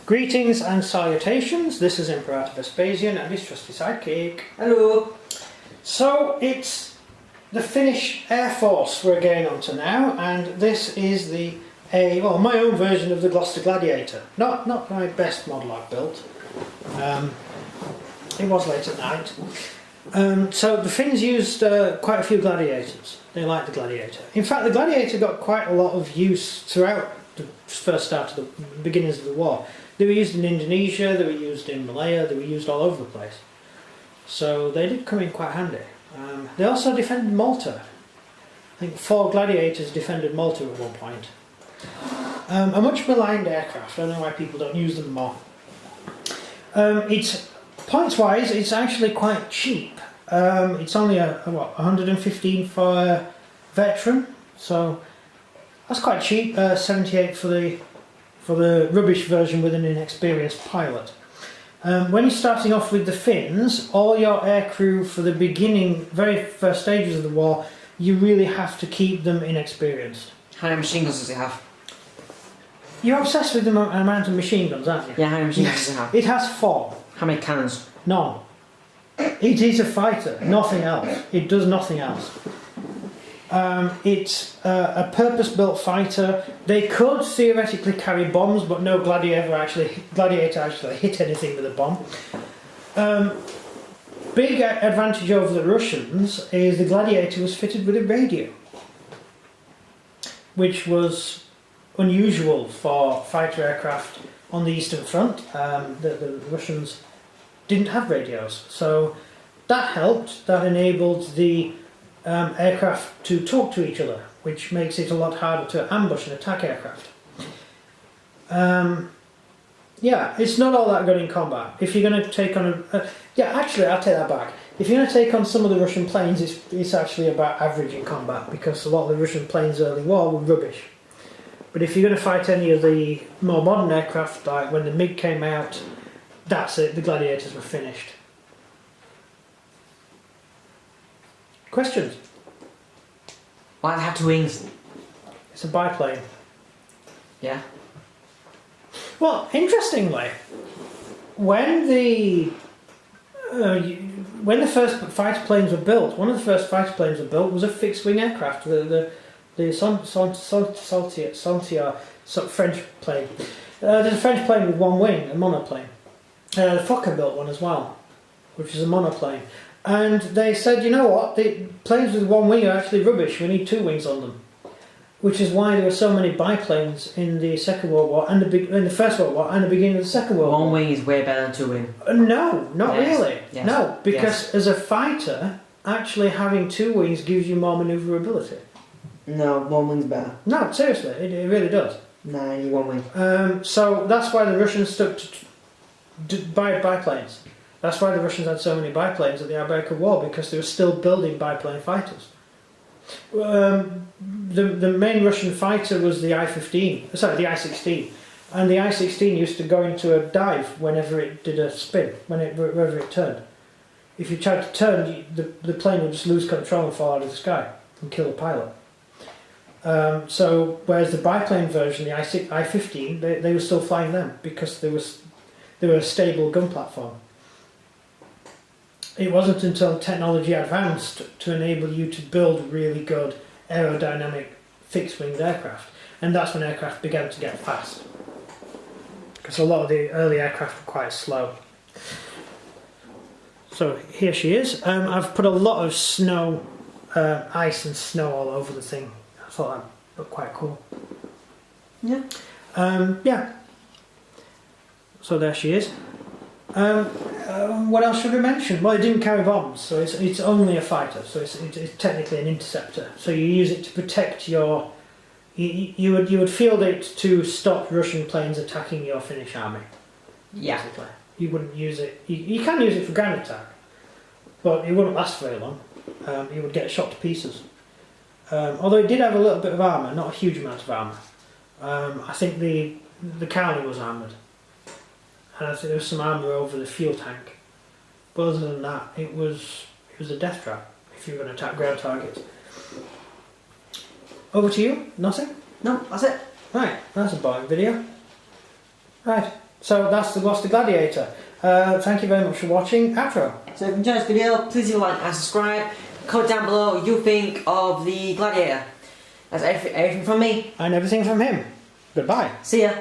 Greetings and salutations, this is Imperator Vespasian and his trusty sidekick. Hello! So it's the Finnish Air Force we're getting on to now, and this is my own version of the Gloster Gladiator. Not my best model I've built. It was late at night. So the Finns used quite a few Gladiators. They liked the Gladiator. In fact, the Gladiator got quite a lot of use throughout the first start of the beginnings of the war. They were used in Indonesia, they were used in Malaya, they were used all over the place. So they did come in quite handy. They also defended Malta. I think 4 Gladiators defended Malta at one point. A much maligned aircraft, I don't know why people don't use them more. It's points-wise, it's actually quite cheap. It's only 115 for a veteran, so that's quite cheap. 78 for the rubbish version with an inexperienced pilot. When you're starting off with the Finns, all your aircrew for the very first stages of the war, you really have to keep them inexperienced. How many machine guns does it have? You're obsessed with the amount of machine guns, aren't you? Yeah, how many machine guns does it have? It has 4. How many cannons? None. It is a fighter, nothing else. It does nothing else. It's a purpose-built fighter. They could theoretically carry bombs, but no Gladiator actually hit anything with a bomb. Big advantage over the Russians is the Gladiator was fitted with a radio, which was unusual for fighter aircraft on the Eastern Front. The Russians didn't have radios, so that helped. That enabled the aircraft to talk to each other, which makes it a lot harder to ambush and attack aircraft. Yeah, it's not all that good in combat. If you're going to take on actually I'll take that back. If you're going to take on some of the Russian planes, it's actually about average in combat, because a lot of the Russian planes early war were rubbish. But if you're going to fight any of the more modern aircraft, like when the MiG came out, that's it, the Gladiators were finished. Questions? Why do they have 2 wings? It's a biplane. Yeah. Well, interestingly, when the first fighter planes were built, one of the first fighter planes were built was a fixed-wing aircraft, the Santiago French plane. There's a French plane with 1 wing, a monoplane. The Fokker built one as well, which is a monoplane. And they said, you know what, the planes with 1 wing are actually rubbish, we need 2 wings on them. Which is why there were so many biplanes in the Second World War, and in the First World War, and the beginning of the Second World War. 1 wing is way better than 2 wing. No, not Yes. really. Yes. No, because Yes. as a fighter, actually having 2 wings gives you more manoeuvrability. No, 1 wing's better. No, seriously, it really does. Nah, you need 1 wing. So that's why the Russians stuck to biplanes. That's why the Russians had so many biplanes at the outbreak of war, because they were still building biplane fighters. The main Russian fighter was the I-16, and the I-16 used to go into a dive whenever it did a spin, wherever it turned. If you tried to turn, the plane would just lose control and fall out of the sky and kill the pilot. So whereas the biplane version, the I-15, they were still flying them because they were a stable gun platform. It wasn't until technology advanced to enable you to build really good aerodynamic fixed-winged aircraft, and that's when aircraft began to get fast, because a lot of the early aircraft were quite slow. So here she is. I've put a lot of snow, ice and snow all over the thing. I thought that looked quite cool. Yeah. Yeah. So there she is. What else should we mention? Well, it didn't carry bombs, so it's only a fighter, so it's technically an interceptor. So you use it to protect your... You would field it to stop Russian planes attacking your Finnish army. Yeah. Basically. You wouldn't use it... You can use it for ground attack, but it wouldn't last very long. You would get shot to pieces. Although it did have a little bit of armour, not a huge amount of armour. I think the Carney was armoured. And I think there was some armour over the fuel tank. But other than that, it was a death trap if you were going to attack ground targets. Over to you? Nothing? No, that's it. Right, that's a boring video. Right, So that's the Gloster Gladiator. Thank you very much for watching. Outro. So if you enjoyed this video, please leave a like and subscribe. Comment down below what you think of the Gladiator. That's everything from me. And everything from him. Goodbye. See ya.